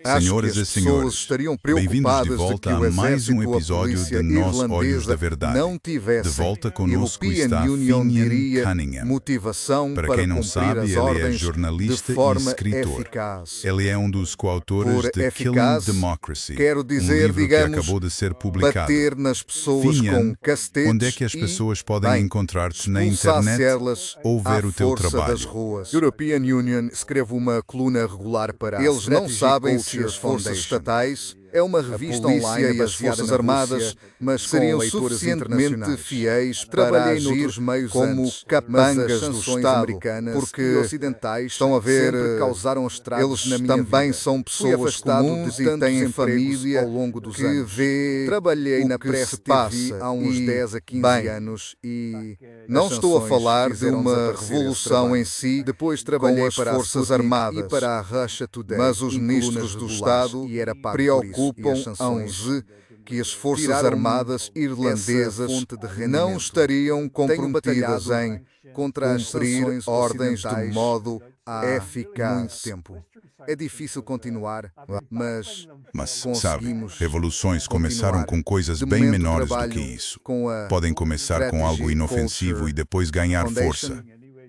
Acho que Senhoras as e pessoas senhores, estariam bem-vindos de preocupadas de volta que o a mais um exército ou a episódio polícia de Nós Olhos da irlandesa Verdade. não De tivessem, volta conosco European está Union Finian diria, Cunningham. motivação Para para quem não cumprir sabe, as ele é ordens de jornalista e forma escritor. eficaz. Ele é um dos coautores Por de Killing eficaz, Democracy, quero um dizer, livro que digamos, acabou de ser publicado. bater nas pessoas Finian, com castetes onde é que as pessoas podem bem, encontrar-te na expulsasse internet elas ou à ver o teu força das trabalho? ruas. European Union escreve uma coluna regular para Eles não sabem se as forças estatais é uma revista online e as Forças Armadas, mas seriam suficientemente fiéis para agir como capangas do Estado, porque ocidentais estão a ver, causaram eles na minha também vida. São pessoas comuns e têm família ao longo dos anos. Trabalhei na Press TV há uns 10 a 15 anos e não estou a falar de uma revolução em si, depois trabalhei para as Forças Armadas e para a Russia Today, mas os ministros do Estado preocupam-se que as Forças Armadas irlandesas não estariam comprometidas em cumprir ordens de modo eficaz. É difícil continuar, mas sabe, revoluções começaram com coisas bem menores do que isso. Podem começar com algo inofensivo e depois ganhar força.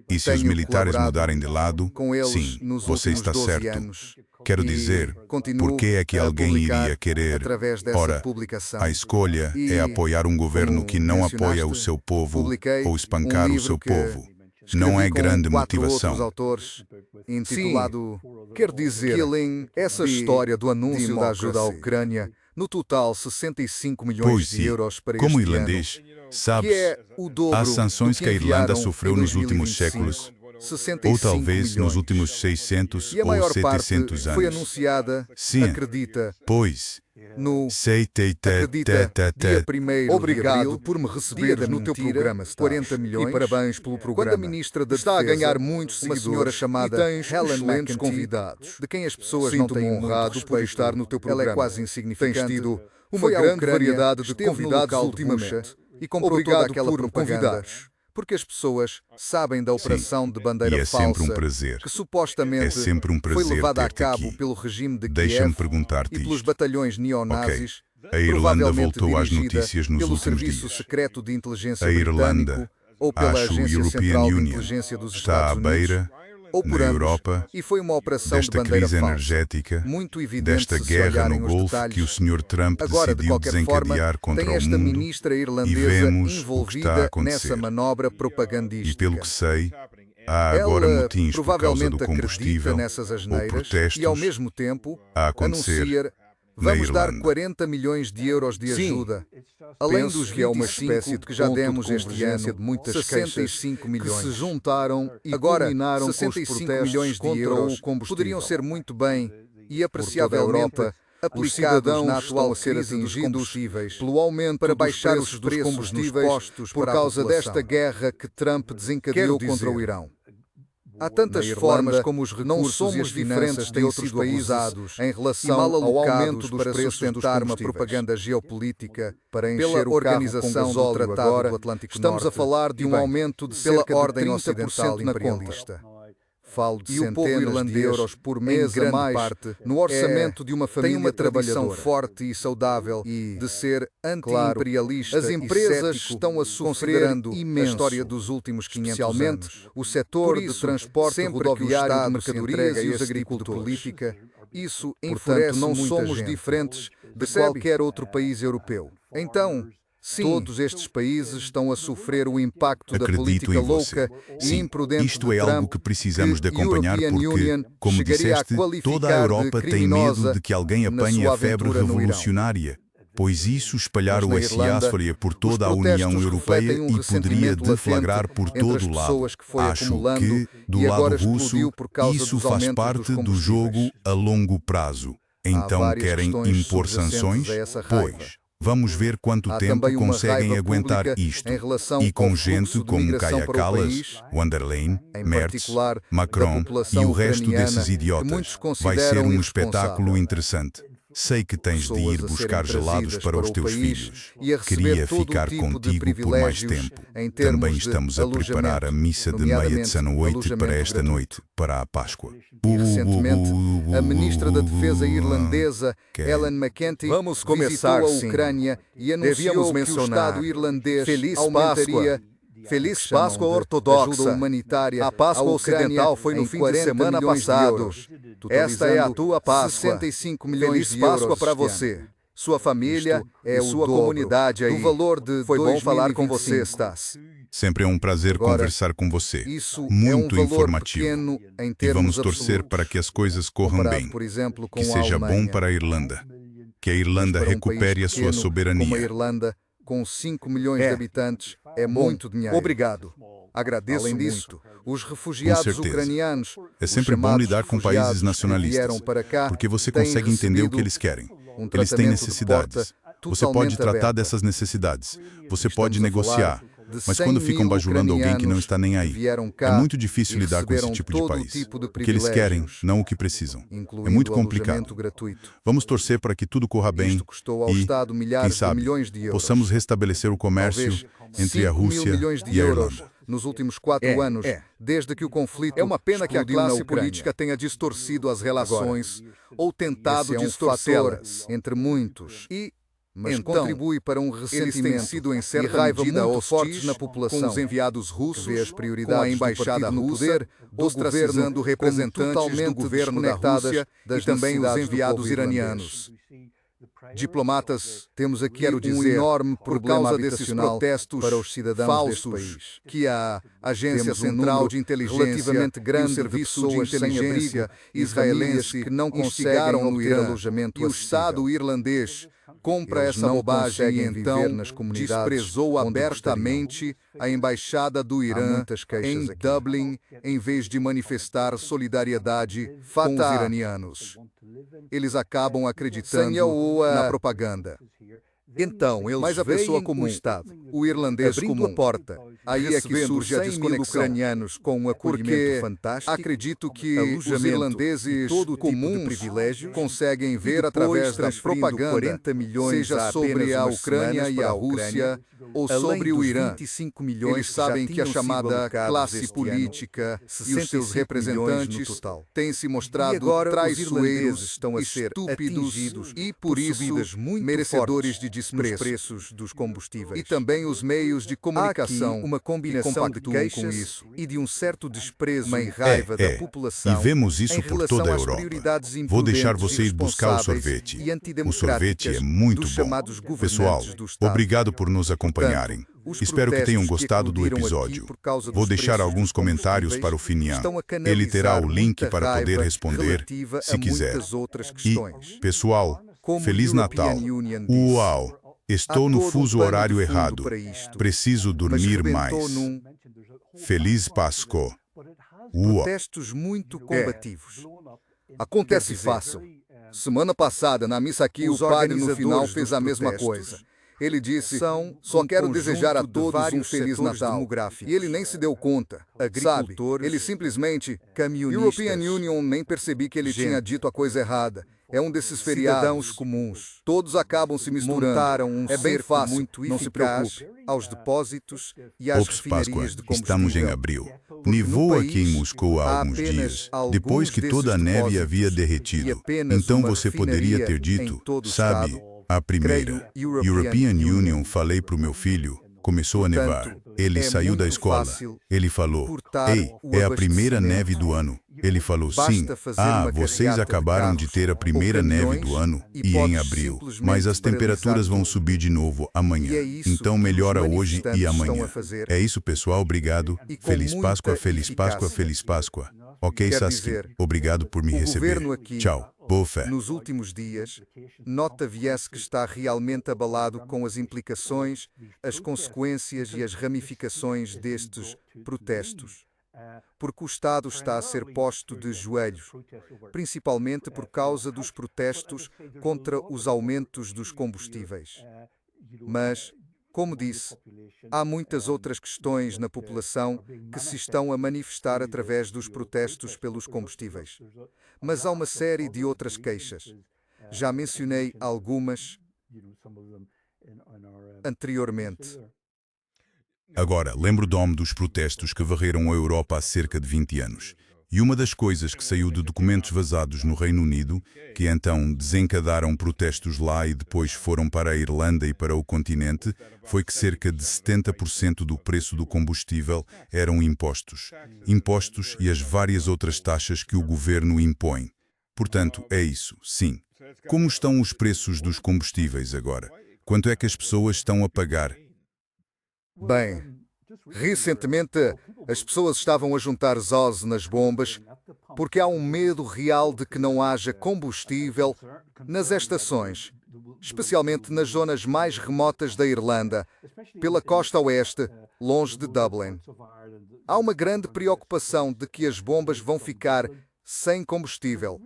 E se os militares mudarem de lado, sim, você está certo. Quero dizer, por que é que alguém iria querer? Ora, a escolha é apoiar um governo que não apoia o seu povo ou espancar o seu povo. Não é grande motivação. Intitulado, quer dizer, essa história do anúncio da ajuda à Ucrânia, no total 65 milhões de euros para como este irlandês, ano, sabes, que é o dobro as sanções do que a Irlanda enviaram sofreu em nos últimos 2025, séculos, 65 ou talvez milhões. nos últimos 600 E a ou maior parte 700 foi anos. anunciada, Sim, acredita, pois, no sei, Acredita, dia 1º Obrigado por me receberes no teu programa, 40 milhões, e parabéns pelo programa. Quando a ministra da Defesa está a ganhar muitos seguidores, uma senhora chamada e tens Helen excelentes convidados, de quem as pessoas não têm honrado por estar no teu programa. Ela é quase insignificante. Tens tido uma grande variedade de convidados ultimamente e comprou toda aquela propaganda. Porque as pessoas sabem da operação de bandeira e é falsa sempre um prazer. que supostamente É sempre um foi prazer levada a ter-te cabo aqui. pelo regime de Deixa-me Kiev perguntar-te e pelos isto. batalhões neonazis, A Irlanda provavelmente voltou às dirigida notícias nos pelo últimos Serviço dias. Secreto de Inteligência A Britânico Irlanda, ou pela acho, Agência European Central de Union, Inteligência dos está Estados à Unidos, beira, ou por na ambos, Europa, e foi uma operação de desta bandeira crise falsa, energética, muito evidente desta se guerra no olharem os Golfo detalhes. que o Sr. Trump Agora, de decidiu qualquer forma, desencadear contra tem o esta mundo ministra e irlandesa vemos o que está a envolvida acontecer. nessa manobra E propagandística. pelo que sei, há agora Ela motins por causa provavelmente do acredita combustível nessas ou asneiras protestos e, ao mesmo tempo, a acontecer anuncia na vamos dar Irlanda. 40 milhões de euros de ajuda. Além dos 25 que é uma espécie de que já ponto de demos este convergência ano, de muitas 65 milhões que se juntaram e Agora, culminaram com os 65 protestos milhões de contra euros o combustível. poderiam ser muito bem e Por apreciavelmente toda a Europa, os aplicados cidadãos na estão atual a ser crise dos atingidos combustíveis pelo aumento para dos baixar preços os dos preços combustíveis nos postos por para a causa população. desta guerra que Trump desencadeou Quero contra o dizer, Irão. Há tantas Na Irlanda, formas como os não recursos somos e as diferentes finanças de têm outros sido países abusados em e relação mal ao aumento alocados dos para preços dos sustentar uma combustíveis. propaganda geopolítica Para pela encher o Organização carro com do gasóleo Tratado agora, do Atlântico estamos Norte a falar de e um bem, aumento de pela cerca de ordem 30% ocidental na conta. imperialista. Falo de E o povo centenas de irlandês, euros por em mês a grande mais parte, no orçamento de uma tem família uma tradição trabalhadora. forte e saudável de ser anti-imperialista as e empresas cético, estão a sofrer considerando a imenso, história dos últimos 500 especialmente anos. o setor Por de isso, transporte sempre rodoviário de que o Estado se mercadorias entrega a e os esse tipo de agricultores. política, isso Portanto, enfurece não muita somos gente. diferentes de Percebe? qualquer outro país europeu. Então, sim, Todos estes países estão a sofrer o impacto da Acredito política em você. louca e Sim, imprudente isto de é algo Trump, que precisamos de que acompanhar European porque, Union como chegaria a disseste, qualificar toda a Europa de tem medo criminosa de que alguém na apanhe sua a febre aventura no Irão. revolucionária, pois isso espalhar Mas na o Irlanda, SIA por os toda a União protestos Europeia refletem um e poderia ressentimento deflagrar latente por entre todo as o lado. pessoas que foi Acho acumulando que, do e lado agora russo, explodiu por causa isso dos faz aumentos dos parte do combustíveis. jogo a longo prazo. Então várias querem questões impor subjacentes sanções? a essa raiva. Pois, vamos ver quanto Há tempo também uma conseguem raiva aguentar pública isto. em relação E com ao gente fluxo de como migração Kaja para o Kallas, país, Wanderlein, em Merz, particular da Macron e população o resto ucraniana, desses que idiotas. muitos Vai ser consideram um irresponsável. espetáculo interessante. Sei que tens de ir buscar gelados para os teus filhos. E a receber Queria todo ficar tipo de contigo por mais privilégios tempo. em termos Também de estamos a preparar a missa de meia de São Noite para esta gratuito. noite, para a Páscoa. E recentemente, a ministra da Defesa irlandesa, Ellen McEntee, Vamos começar, visitou a sim. Ucrânia e Devíamos anunciou que o mencionar. Estado irlandês Feliz aumentaria Páscoa. Feliz Páscoa ajuda ortodoxa. humanitária. A Páscoa à Ucrânia ocidental foi no em fim de 40 semana milhões de passado. euros, Esta é a tua Páscoa. 65 milhões Feliz de Páscoa euros para este ano. você, sua família Isto e é sua o dobro comunidade aí. do valor de Foi bom falar com 2025. você, Stas. Sempre é um prazer Agora, conversar com você. Isso Muito é um valor informativo. pequeno em E termos vamos torcer absolutos, para que as coisas corram comparado, bem. por exemplo, com Que a seja bom Alemanha. para a Irlanda. Que a Mas Irlanda para um recupere a país sua pequeno como a soberania. Irlanda, com 5 milhões É. de habitantes, é Bom, muito dinheiro. obrigado. Agradeço Além disso, muito. os refugiados Com certeza. ucranianos, É os sempre bom chamados lidar com refugiados países que nacionalistas, vieram para cá, porque você têm consegue entender o que recebido eles querem. um Eles têm tratamento de necessidades. porta Você pode totalmente tratar aberta. dessas necessidades. Você Estamos pode a negociar. falar de Mas 100 quando ficam mil bajulando alguém que não ucranianos está nem que aí, vieram é cá muito difícil e lidar com esse receberam tipo de todo país. tipo de O que eles querem, privilégios, não o que precisam. incluindo É muito alojamento complicado. gratuito. Vamos torcer para que tudo corra bem Isto custou ao e, Estado quem milhares de sabe, milhões de euros. possamos restabelecer o comércio Talvez entre a 5 mil Rússia milhões de e a euros Irlanda. nos últimos 4 anos, É. desde que o conflito É uma pena que a explodiu na classe Ucrânia. política tenha distorcido as relações ou tentado Esse é um distorcê-las. fator entre muitos, mas Então, contribui para um Eles ressentimento têm sido, em e certa raiva medida, muito hostis fortes na com população, os enviados que russos, vê as com a prioridades embaixada do partido no russa, poder, do ostracizando governo representantes como do totalmente governo da desconectadas Rússia das e também os necessidades do enviados povo irlandês. iranianos. Diplomatas, Temos aqui quero um dizer, enorme por problema causa desses habitacional protestos para os cidadãos falsos deste país. que a Agência Temos um Central número de Inteligência relativamente e grande o de Serviço de pessoas sem Inteligência abrigo e israelense famílias que não instigaram conseguem no obter Irã, alojamento e o acessível. Estado irlandês compra Eles essa não bobagem e conseguem então viver nas comunidades desprezou onde abertamente a embaixada do Há Irã muitas queixas em aqui. Dublin, em vez de manifestar solidariedade com os Fatah. iranianos. Eles acabam acreditando Sanyaoa. na propaganda. Então, eles Mas a pessoa veem comum, o Estado o irlandês abrindo comum, a porta, aí é que recebendo surge a 100 mil desconexão. ucranianos com um acolhimento Porque fantástico, acredito que os alojamento irlandeses e todo tipo de comuns privilégios, conseguem e ver depois através da transferindo propaganda, 40 milhões seja há sobre apenas a umas Ucrânia semanas e para a a Ucrânia, Rússia ou além sobre o dos Irã. 25 milhões Eles sabem que a já tinham sido chamada alocados classe este ano, política e os 65 seus milhões no representantes total. têm se E mostrado agora os traiçoeiros, irlandeses estão a ser estúpidos atingidos e, por por isso, subidas muito merecedores fortes de nos desprezo. preços dos combustíveis. E também os meios de Há aqui comunicação uma que combinação de compactuam com queixas isso. e de um certo desprezo Uma e raiva da E população vemos isso em por relação toda a às Europa. prioridades Vou deixar imprudentes, você ir buscar o irresponsáveis sorvete. e O sorvete antidemocráticas é muito dos bom. chamados governantes Pessoal, do Estado. obrigado por nos acompanharem. Os Espero que tenham protestos gostado do eclodiram aqui episódio. por causa Vou dos deixar preços alguns dos comentários combustíveis para o Finian. estão a Ele terá canalizar o link muita para poder raiva responder, relativa se a quiser. muitas outras E, questões. pessoal, Como Feliz o European Natal. Union diz, Uau! há Estou no todo um fuso pano de horário fundo errado. para isto, Preciso mas dormir rebentou mais. num Feliz Páscoa. Uau! protestos muito combativos. Acontece Quer dizer, fácil. Semana passada, na missa aqui, o Os padre no organizadores final dos fez a mesma protestos coisa. Ele disse, são só um quero desejar a conjunto de todos um vários Feliz setores Natal. demográficos. E ele nem se deu conta. Agricultores, Sabe? Ele simplesmente... camionistas, European Union, nem percebi que ele gente, tinha dito a coisa errada. É um desses cidadãos feriados. comuns Todos acabam se misturando. montaram um É bem cerco fácil, muito não se eficaz preocupe. aos depósitos e às Ops, Páscoa, refinarias de combustível. estamos em abril. Porque Nevou no aqui em país Moscou há há alguns apenas dias, alguns depois que toda a desses neve depósitos havia e derretido. apenas Então uma você poderia ter refinaria em dito, todo o sabe, estado. a primeira. Creio, European Union, falei pro meu filho. Começou a nevar. Portanto, Ele é saiu da muito escola. fácil Ele falou, cortar ei, o é a primeira abastecimento. neve do ano. Ele falou, Basta sim. fazer Ah, uma vocês carreata de acabaram de carros ter a ou primeira neve caminhões do ano e e em podes abril. simplesmente Mas as temperaturas paralisar vão tudo. subir de novo E é amanhã. isso Então que os melhora hoje e manifestantes estão amanhã. a fazer. É isso, pessoal. Obrigado. E com Feliz muita Páscoa, Feliz Páscoa, eficácia. Feliz Páscoa. Ok, Quer Saskia. dizer, Obrigado por me o receber. governo aqui, Tchau. Boa fé. Nos últimos dias, nota-se que está realmente abalado com as implicações, as consequências e as ramificações destes protestos, porque o Estado está a ser posto de joelhos, principalmente por causa dos protestos contra os aumentos dos combustíveis. Mas, como disse, há muitas outras questões na população que se estão a manifestar através dos protestos pelos combustíveis. Mas há uma série de outras queixas. Já mencionei algumas anteriormente. Agora, lembro-me dos protestos que varreram a Europa há cerca de 20 anos. E uma das coisas que saiu de documentos vazados no Reino Unido, que então desencadearam protestos lá e depois foram para a Irlanda e para o continente, foi que cerca de 70% do preço do combustível eram impostos. Impostos e as várias outras taxas que o governo impõe. Portanto, é isso, sim. Como estão os preços dos combustíveis agora? Quanto é que as pessoas estão a pagar? Bem, recentemente as pessoas estavam a juntar zós nas bombas porque há um medo real de que não haja combustível nas estações, especialmente nas zonas mais remotas da Irlanda, pela costa oeste, longe de Dublin. Há uma grande preocupação de que as bombas vão ficar sem combustível.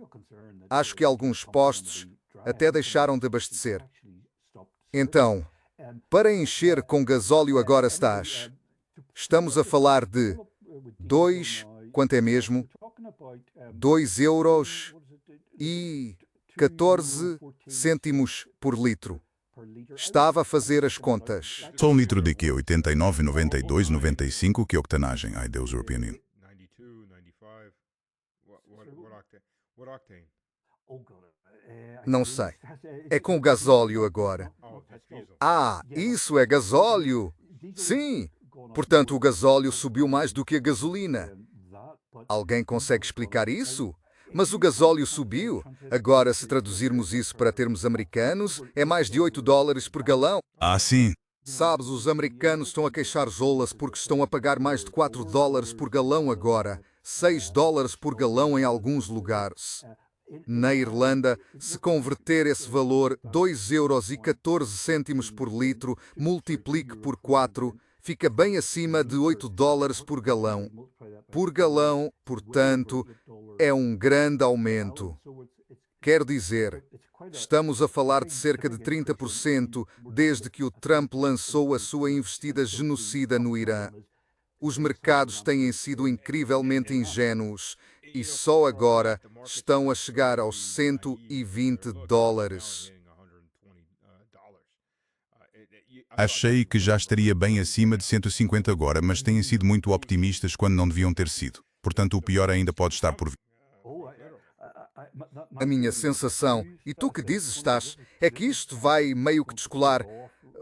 Acho que alguns postos até deixaram de abastecer. Então, para encher com gasóleo agora estamos a falar de quanto é mesmo? 2,14 € por litro. Estava a fazer as contas. Só um litro de quê? 89, 92, 95? Que octanagem? Ai, Deus, European Union. Não sei. É com gasóleo agora. Ah, isso é gasóleo? Sim. Portanto, o gasóleo subiu mais do que a gasolina. Alguém consegue explicar isso? Mas o gasóleo subiu. Agora, se traduzirmos isso para termos americanos, é mais de 8 dólares por galão. Ah, sim. Sabes, os americanos estão a queixar zolas porque estão a pagar mais de 4 dólares por galão agora. 6 dólares por galão em alguns lugares. Na Irlanda, se converter esse valor, 2,14 € por litro, multiplique por 4, fica bem acima de 8 dólares por galão. Por galão, portanto, é um grande aumento. Quer dizer, estamos a falar de cerca de 30% desde que o Trump lançou a sua investida genocida no Irã. Os mercados têm sido incrivelmente ingênuos e só agora estão a chegar aos 120 dólares. Achei que já estaria bem acima de 150 agora, mas têm sido muito optimistas quando não deviam ter sido. Portanto, o pior ainda pode estar por vir. A minha sensação, e tu que dizes, é que isto vai meio que descolar.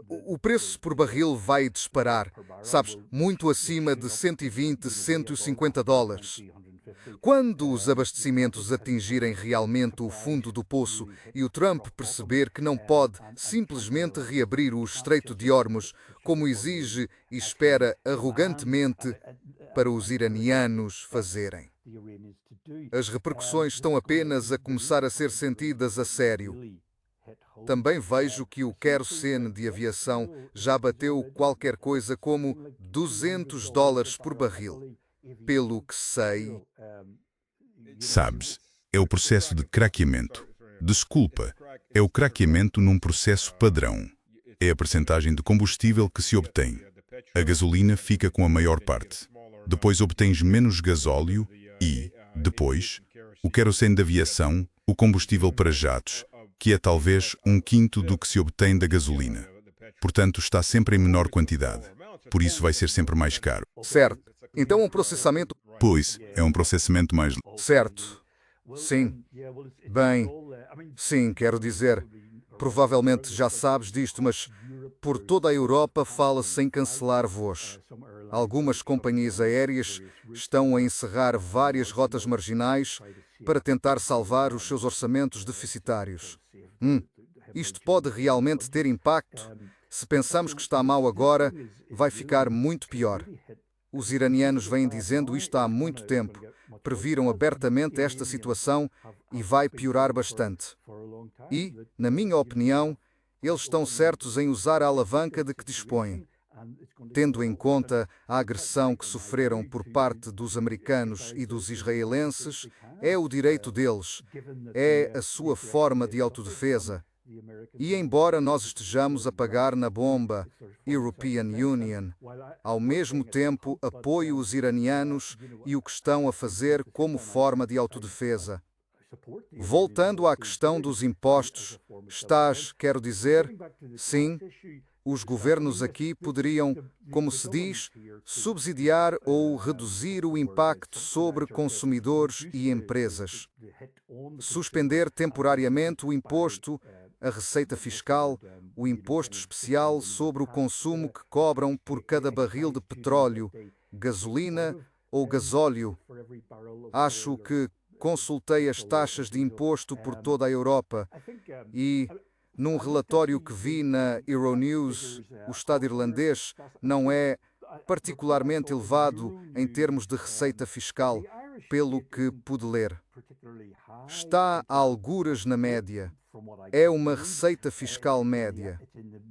O preço por barril vai disparar, sabes, muito acima de 120, 150 dólares. Quando os abastecimentos atingirem realmente o fundo do poço e o Trump perceber que não pode simplesmente reabrir o Estreito de Hormuz, como exige e espera arrogantemente para os iranianos fazerem. As repercussões estão apenas a começar a ser sentidas a sério. Também vejo que o querosene de aviação já bateu qualquer coisa como 200 dólares por barril. Pelo que sei... Sabes, é o processo de craqueamento. Desculpa, é o craqueamento num processo padrão. É a percentagem de combustível que se obtém. A gasolina fica com a maior parte. Depois obtens menos gasóleo e, depois, o querosene de aviação, o combustível para jatos, que é talvez 1/5 do que se obtém da gasolina. Portanto, está sempre em menor quantidade. Por isso vai ser sempre mais caro. Certo. Então um processamento... Pois, é um processamento mais... Certo. Sim. Bem, sim, quero dizer, provavelmente já sabes disto, mas por toda a Europa fala-se em cancelar voos. Algumas companhias aéreas estão a encerrar várias rotas marginais para tentar salvar os seus orçamentos deficitários. Isto pode realmente ter impacto. Se pensamos que está mal agora, vai ficar muito pior. Os iranianos vêm dizendo isto há muito tempo, previram abertamente esta situação e vai piorar bastante. E, na minha opinião, eles estão certos em usar a alavanca de que dispõem. Tendo em conta a agressão que sofreram por parte dos americanos e dos israelenses, é o direito deles, é a sua forma de autodefesa. E embora nós estejamos a pagar na bomba European Union, ao mesmo tempo apoio os iranianos e o que estão a fazer como forma de autodefesa. Voltando à questão dos impostos, quero dizer, sim, os governos aqui poderiam, como se diz, subsidiar ou reduzir o impacto sobre consumidores e empresas. Suspender temporariamente o imposto, a receita fiscal, o imposto especial sobre o consumo que cobram por cada barril de petróleo, gasolina ou gasóleo. Acho que consultei as taxas de imposto por toda a Europa e, num relatório que vi na Euronews, o Estado irlandês não é particularmente elevado em termos de receita fiscal, pelo que pude ler. Está a algures na média. É uma receita fiscal média.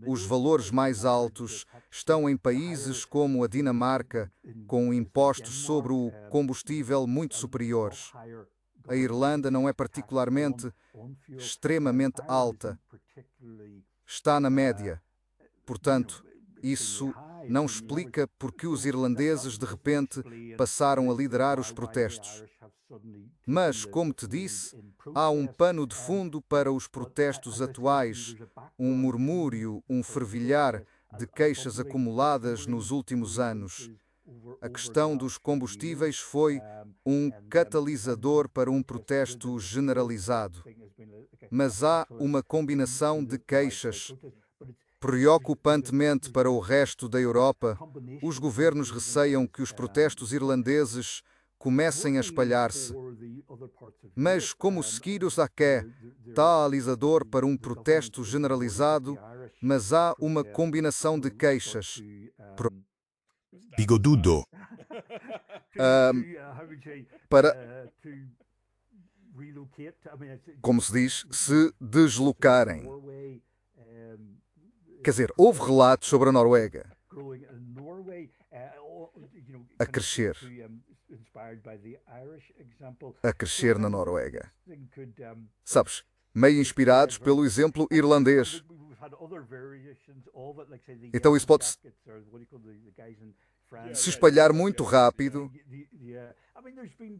Os valores mais altos estão em países como a Dinamarca, com impostos sobre o combustível muito superiores. A Irlanda não é particularmente extremamente alta. Está na média. Portanto, isso não explica por que os irlandeses de repente passaram a liderar os protestos. Mas, como te disse, há um pano de fundo para os protestos atuais, um murmúrio, um fervilhar de queixas acumuladas nos últimos anos. A questão dos combustíveis foi um catalisador para um protesto generalizado. Mas há uma combinação de queixas. Preocupantemente para o resto da Europa, os governos receiam que os protestos irlandeses comecem a espalhar-se. Mas, como Seguiros é catalisador para um protesto generalizado, mas há uma combinação de queixas. Bigodudo. Como se diz, se deslocarem. Quer dizer, houve relatos sobre a Noruega a crescer na Noruega. Sabes, meio inspirados pelo exemplo irlandês. Então isso pode se espalhar muito rápido.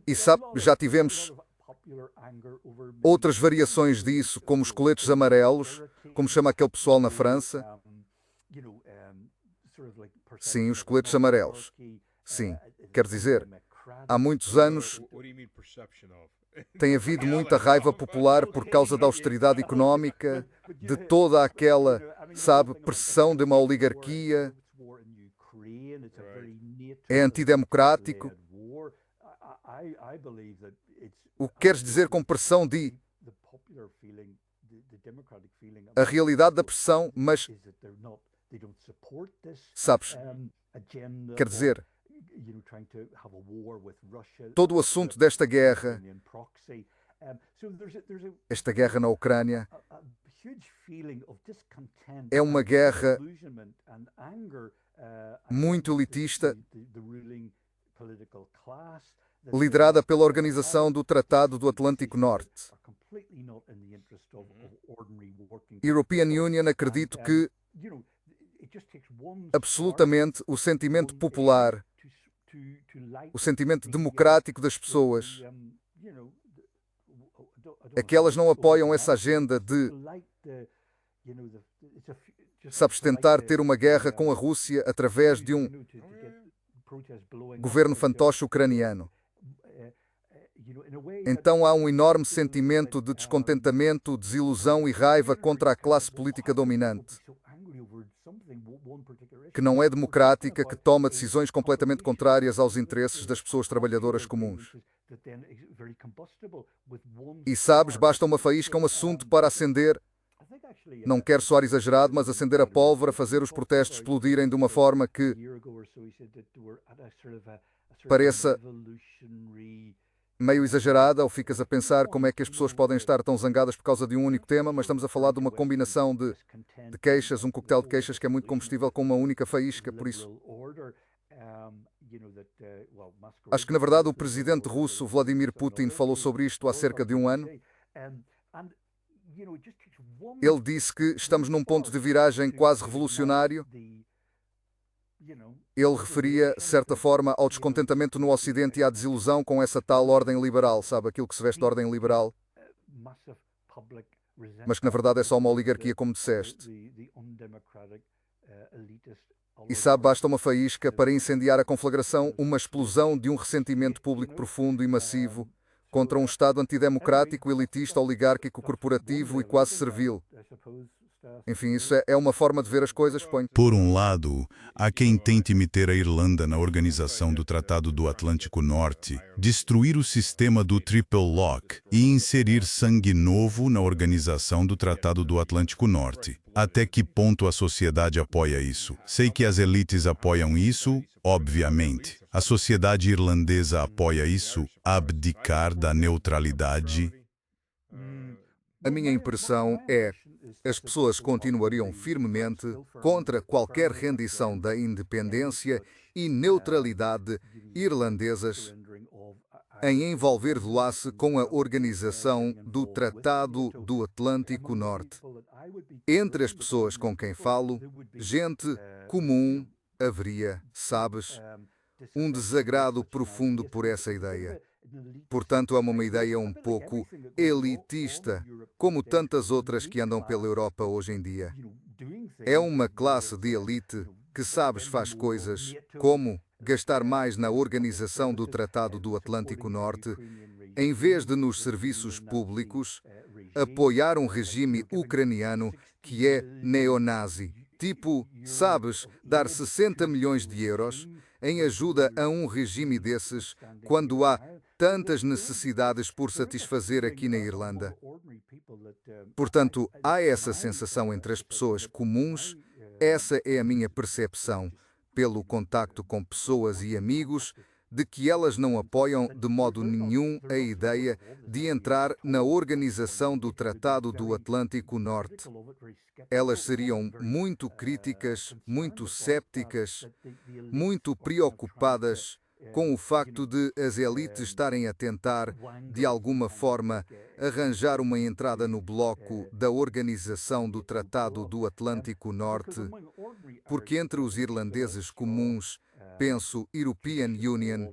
E sabe, já tivemos outras variações disso, como os coletes amarelos, como chama aquele pessoal na França. Sim, os coletes amarelos. Sim, quer dizer, há muitos anos tem havido muita raiva popular por causa da austeridade económica, de toda aquela, pressão de uma oligarquia. É antidemocrático. O que queres dizer com pressão de... A realidade da pressão, mas... Sabes, quer dizer, todo o assunto desta guerra, esta guerra na Ucrânia, é uma guerra muito elitista, liderada pela Organização do Tratado do Atlântico Norte. European Union, acredito que absolutamente o sentimento popular, o sentimento democrático das pessoas, é que elas não apoiam essa agenda de, tentar ter uma guerra com a Rússia através de um governo fantoche ucraniano. Então há um enorme sentimento de descontentamento, desilusão e raiva contra a classe política dominante, que não é democrática, que toma decisões completamente contrárias aos interesses das pessoas trabalhadoras comuns. E sabes, basta uma faísca, um assunto para acender, não quero soar exagerado, mas acender a pólvora, fazer os protestos explodirem de uma forma que pareça meio exagerada, ou ficas a pensar como é que as pessoas podem estar tão zangadas por causa de um único tema, mas estamos a falar de uma combinação de queixas, um coquetel de queixas que é muito combustível com uma única faísca, por isso. Acho que, na verdade, o presidente russo, Vladimir Putin, falou sobre isto há cerca de um ano. Ele disse que estamos num ponto de viragem quase revolucionário. Ele referia, de certa forma, ao descontentamento no Ocidente e à desilusão com essa tal ordem liberal, aquilo que se veste de ordem liberal. mas que na verdade é só uma oligarquia, como disseste. E sabe, basta uma faísca para incendiar a conflagração, uma explosão de um ressentimento público profundo e massivo contra um Estado antidemocrático, elitista, oligárquico, corporativo e quase servil. Enfim, isso é uma forma de ver as coisas, põe. Por um lado, há quem tente meter a Irlanda na organização do Tratado do Atlântico Norte, destruir o sistema do Triple Lock e inserir sangue novo na organização do Tratado do Atlântico Norte. Até que ponto a sociedade apoia isso? Sei que as elites apoiam isso, obviamente. A sociedade irlandesa apoia isso, abdicar da neutralidade. A minha impressão é que as pessoas continuariam firmemente contra qualquer rendição da independência e neutralidade irlandesas em envolver de laço com a organização do Tratado do Atlântico Norte. Entre as pessoas com quem falo, gente comum, haveria, sabes, um desagrado profundo por essa ideia. Portanto, é uma ideia um pouco elitista, como tantas outras que andam pela Europa hoje em dia. É uma classe de elite que, sabes, faz coisas como gastar mais na organização do Tratado do Atlântico Norte, em vez de nos serviços públicos, apoiar um regime ucraniano que é neonazi. Tipo, sabes, dar 60 milhões de euros em ajuda a um regime desses, quando há tantas necessidades por satisfazer aqui na Irlanda. Portanto, há essa sensação entre as pessoas comuns, essa é a minha percepção, pelo contacto com pessoas e amigos, de que elas não apoiam de modo nenhum a ideia de entrar na organização do Tratado do Atlântico Norte. Elas seriam muito críticas, muito cépticas, muito preocupadas com o facto de as elites estarem a tentar, de alguma forma, arranjar uma entrada no bloco da organização do Tratado do Atlântico Norte, porque entre os irlandeses comuns, penso European Union,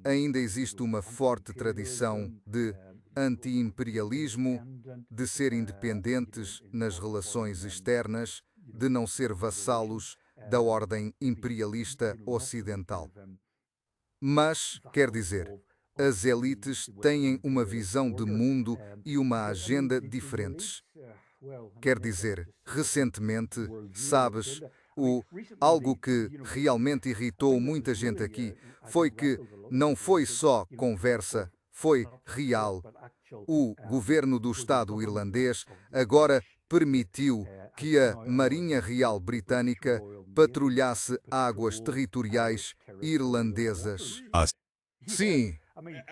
ainda existe uma forte tradição de anti-imperialismo, de ser independentes nas relações externas, de não ser vassalos da ordem imperialista ocidental. Mas, quer dizer, as elites têm uma visão de mundo e uma agenda diferentes. Quer dizer, recentemente, sabes, algo que realmente irritou muita gente aqui foi que não foi só conversa, foi real. O governo do Estado irlandês agora permitiu que a Marinha Real Britânica patrulhasse águas territoriais irlandesas. Sim,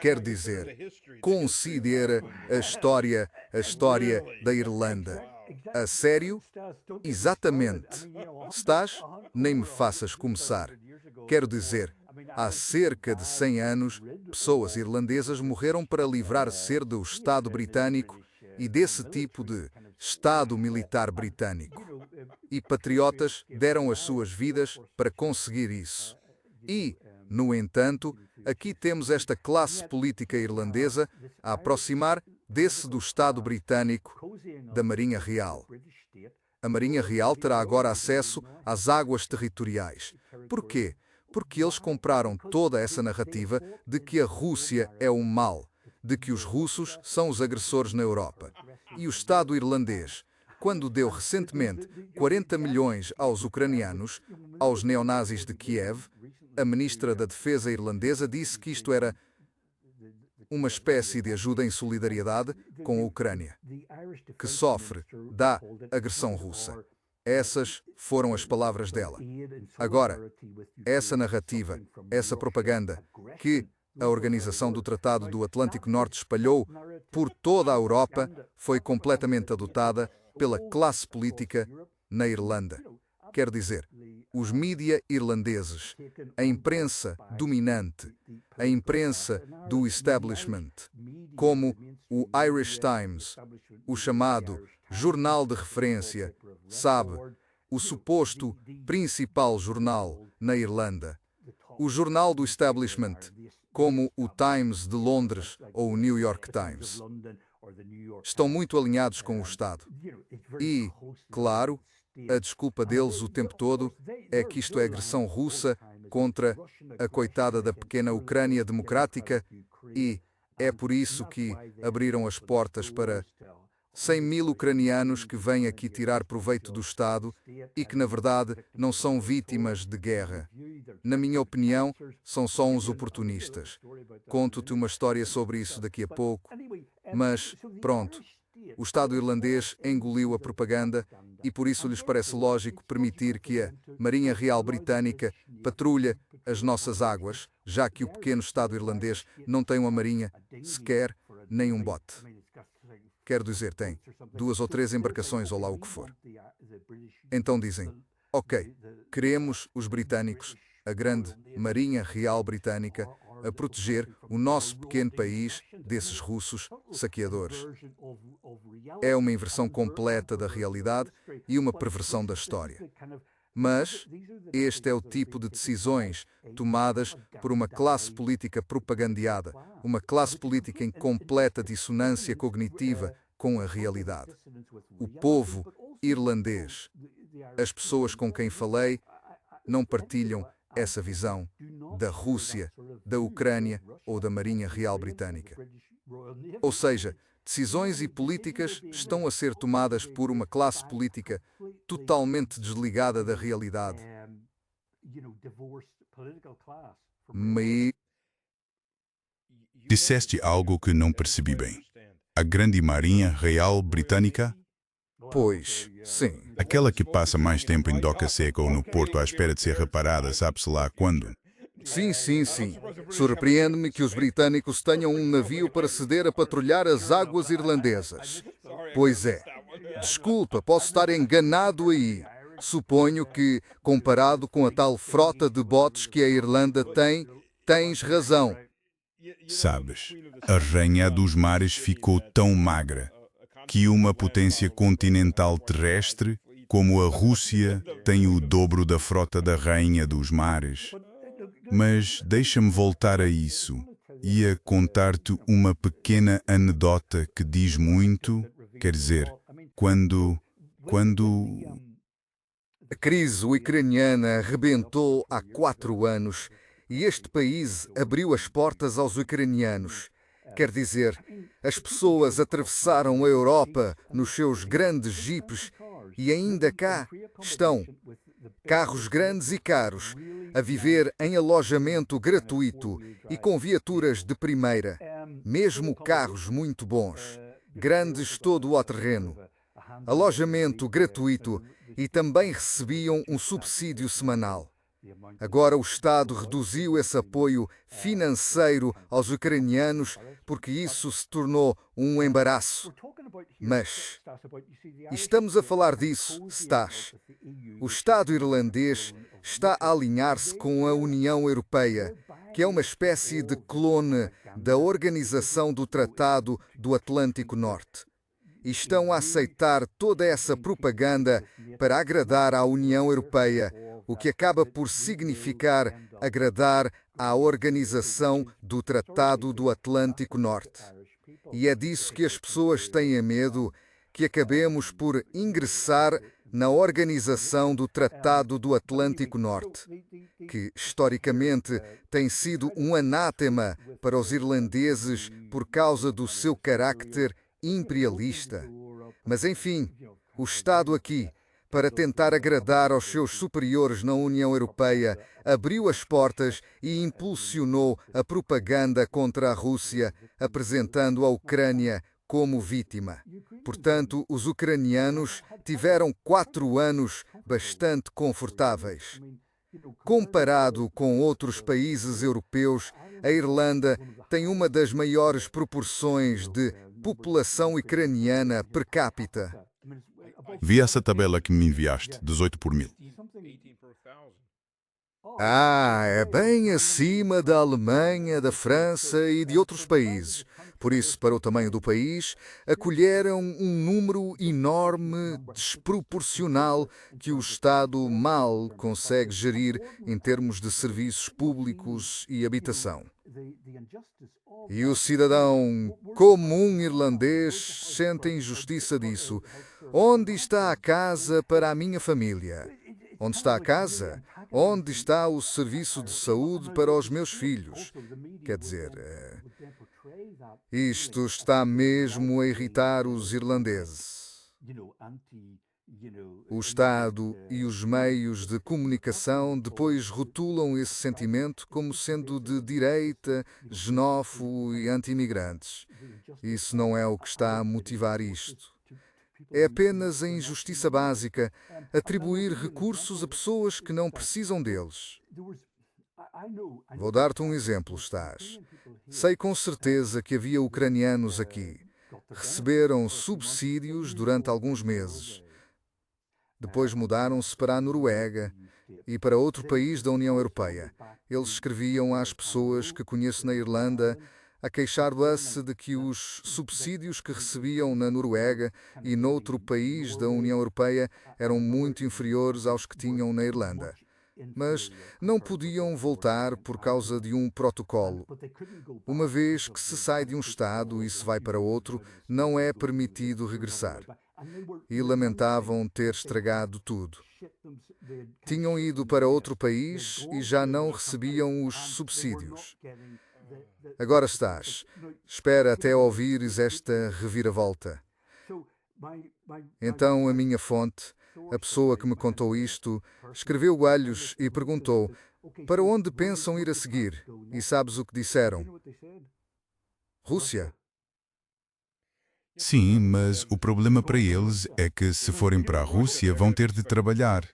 quer dizer, considera a história da Irlanda. A sério? Exatamente. Estás? Nem me faças começar. Quero dizer, há cerca de 100 anos, pessoas irlandesas morreram para livrar-se do Estado britânico e desse tipo de Estado militar britânico. E patriotas deram as suas vidas para conseguir isso. E, no entanto, aqui temos esta classe política irlandesa a aproximar desse do Estado britânico, da Marinha Real. A Marinha Real terá agora acesso às águas territoriais. Porquê? Porque eles compraram toda essa narrativa de que a Rússia é o mal, de que os russos são os agressores na Europa. E o Estado irlandês, quando deu recentemente 40 milhões aos ucranianos, aos neonazis de Kiev, a ministra da Defesa irlandesa disse que isto era uma espécie de ajuda em solidariedade com a Ucrânia, que sofre da agressão russa. Essas foram as palavras dela. Agora, essa narrativa, essa propaganda que a Organização do Tratado do Atlântico Norte espalhou por toda a Europa foi completamente adotada pela classe política na Irlanda. Quer dizer, os mídia irlandeses, a imprensa dominante, a imprensa do establishment, como o Irish Times, o chamado jornal de referência, sabe, o suposto principal jornal na Irlanda, o jornal do establishment, como o Times de Londres ou o New York Times. Estão muito alinhados com o Estado. E, claro, a desculpa deles o tempo todo é que isto é agressão russa contra a coitada da pequena Ucrânia democrática e é por isso que abriram as portas para 100.000 ucranianos que vêm aqui tirar proveito do Estado e que, na verdade, não são vítimas de guerra. Na minha opinião, são só uns oportunistas. Conto-te uma história sobre isso daqui a pouco, mas, pronto, o Estado irlandês engoliu a propaganda e por isso lhes parece lógico permitir que a Marinha Real Britânica patrulhe as nossas águas, já que o pequeno Estado irlandês não tem uma marinha, sequer, nem um bote. Quero dizer, tem 2 ou 3 embarcações ou lá o que for. Então dizem, ok, queremos os britânicos, a grande Marinha Real Britânica, a proteger o nosso pequeno país desses russos saqueadores. É uma inversão completa da realidade e uma perversão da história. Mas este é o tipo de decisões tomadas por uma classe política propagandeada, uma classe política em completa dissonância cognitiva com a realidade. O povo irlandês, as pessoas com quem falei, não partilham essa visão da Rússia, da Ucrânia ou da Marinha Real Britânica. Ou seja, decisões e políticas estão a ser tomadas por uma classe política totalmente desligada da realidade. Disseste algo que não percebi bem. A grande Marinha Real Britânica? Pois, sim. Aquela que passa mais tempo em doca seca ou no porto à espera de ser reparada, sabe-se lá quando? Sim. Surpreende-me que os britânicos tenham um navio para ceder a patrulhar as águas irlandesas. Pois é. Desculpa, posso estar enganado aí. Suponho que, comparado com a tal frota de botes que a Irlanda tem, tens razão. Sabes, a Rainha dos Mares ficou tão magra que uma potência continental terrestre como a Rússia tem o dobro da frota da Rainha dos Mares. Mas deixa-me voltar a isso. Ia contar-te uma pequena anedota que diz muito, quer dizer, quando... A crise ucraniana arrebentou há 4 anos e este país abriu as portas aos ucranianos. Quer dizer, as pessoas atravessaram a Europa nos seus grandes jipes e ainda cá estão. Carros grandes e caros, a viver em alojamento gratuito e com viaturas de primeira, mesmo carros muito bons, grandes todo ao terreno, alojamento gratuito e também recebiam um subsídio semanal. Agora o Estado reduziu esse apoio financeiro aos ucranianos porque isso se tornou um embaraço. Mas estamos a falar disso, Stas. O Estado irlandês está a alinhar-se com a União Europeia, que é uma espécie de clone da Organização do Tratado do Atlântico Norte. E estão a aceitar toda essa propaganda para agradar à União Europeia, o que acaba por significar agradar à Organização do Tratado do Atlântico Norte. E é disso que as pessoas têm medo, que acabemos por ingressar na Organização do Tratado do Atlântico Norte, que historicamente tem sido um anátema para os irlandeses por causa do seu carácter imperialista. Mas enfim, o Estado aqui, para tentar agradar aos seus superiores na União Europeia, abriu as portas e impulsionou a propaganda contra a Rússia, apresentando a Ucrânia como vítima. Portanto, os ucranianos tiveram 4 anos bastante confortáveis. Comparado com outros países europeus, a Irlanda tem uma das maiores proporções de população ucraniana per capita. Vi essa tabela que me enviaste, 18 por 1000. É bem acima da Alemanha, da França e de outros países. Por isso, para o tamanho do país, acolheram um número enorme, desproporcional, que o Estado mal consegue gerir em termos de serviços públicos e habitação. E o cidadão comum irlandês sente a injustiça disso. Onde está a casa para a minha família? Onde está a casa? Onde está o serviço de saúde para os meus filhos? Quer dizer, isto está mesmo a irritar os irlandeses. O Estado e os meios de comunicação depois rotulam esse sentimento como sendo de direita, xenófobo e anti-imigrantes. Isso não é o que está a motivar isto. É apenas a injustiça básica, atribuir recursos a pessoas que não precisam deles. Vou dar-te um exemplo, estás. Sei com certeza que havia ucranianos aqui. Receberam subsídios durante alguns meses. Depois mudaram-se para a Noruega e para outro país da União Europeia. Eles escreviam às pessoas que conheço na Irlanda a queixar-se de que os subsídios que recebiam na Noruega e noutro país da União Europeia eram muito inferiores aos que tinham na Irlanda. Mas não podiam voltar por causa de um protocolo. Uma vez que se sai de um Estado e se vai para outro, não é permitido regressar. E lamentavam ter estragado tudo. Tinham ido para outro país e já não recebiam os subsídios. Agora estás. Espera até ouvires esta reviravolta. Então a minha fonte, a pessoa que me contou isto, escreveu Gualhos e perguntou: para onde pensam ir a seguir? E sabes o que disseram? Rússia. Sim, mas o problema para eles é que se forem para a Rússia vão ter de trabalhar.